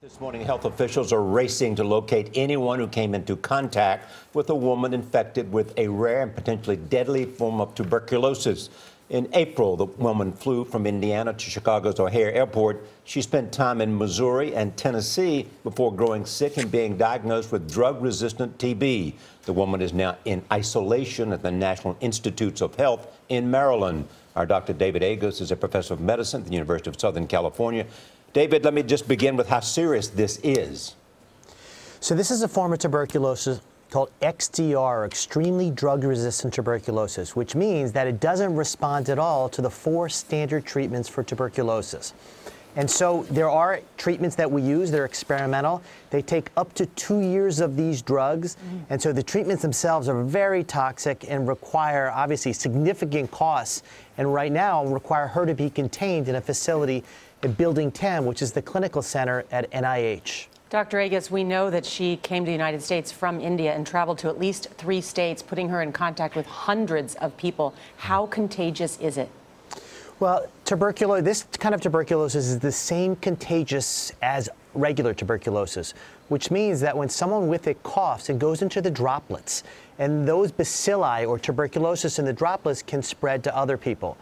This morning, health officials are racing to locate anyone who came into contact with a woman infected with a rare and potentially deadly form of tuberculosis. In April, the woman flew from Indiana to Chicago's O'Hare Airport. She spent time in Missouri and Tennessee before growing sick and being diagnosed with drug-resistant TB. The woman is now in isolation at the National Institutes of Health in Maryland. Our Dr. David Agus is a professor of medicine at the University of Southern California. David, let me just begin with how serious this is. So this is a form of tuberculosis called XDR, extremely drug-resistant tuberculosis, which means that it doesn't respond at all to the 4 standard treatments for tuberculosis. And so there are treatments that we use that are experimental. They take up to 2 years of these drugs. And so the treatments themselves are very toxic and require, obviously, significant costs. And right now require her to be contained in a facility at Building 10, which is the clinical center at NIH. Dr. Agus, we know that she came to the United States from India and traveled to at least 3 states, putting her in contact with hundreds of people. How contagious is it? Well, this kind of tuberculosis is the same contagious as regular tuberculosis, which means that when someone with it coughs, it goes into the droplets, and those bacilli or tuberculosis in the droplets can spread to other people.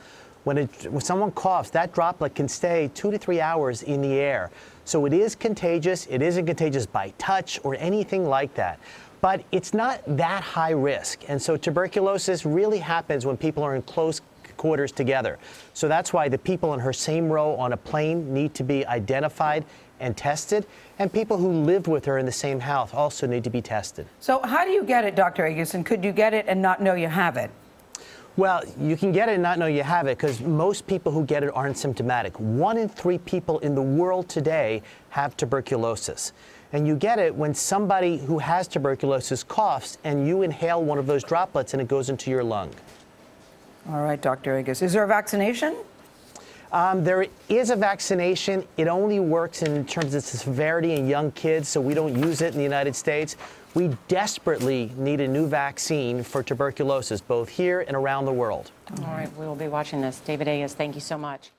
When someone coughs, that droplet can stay 2 to 3 hours in the air. So it is contagious. It isn't contagious by touch or anything like that. But it's not that high risk. And so tuberculosis really happens when people are in close quarters together. So that's why the people in her same row on a plane need to be identified and tested. And people who lived with her in the same house also need to be tested. So how do you get it, Dr. Agus? And could you get it and not know you have it? Well, you can get it and not know you have it because most people who get it aren't symptomatic. 1 in 3 people in the world today have tuberculosis. And you get it when somebody who has tuberculosis coughs and you inhale one of those droplets and it goes into your lung. All right, Dr. Agus. Is there a vaccination? There is a vaccination. It only works in terms of severity in young kids, so we don't use it in the United States. We desperately need a new vaccine for tuberculosis, both here and around the world. All right, we will be watching this. David Agus, thank you so much.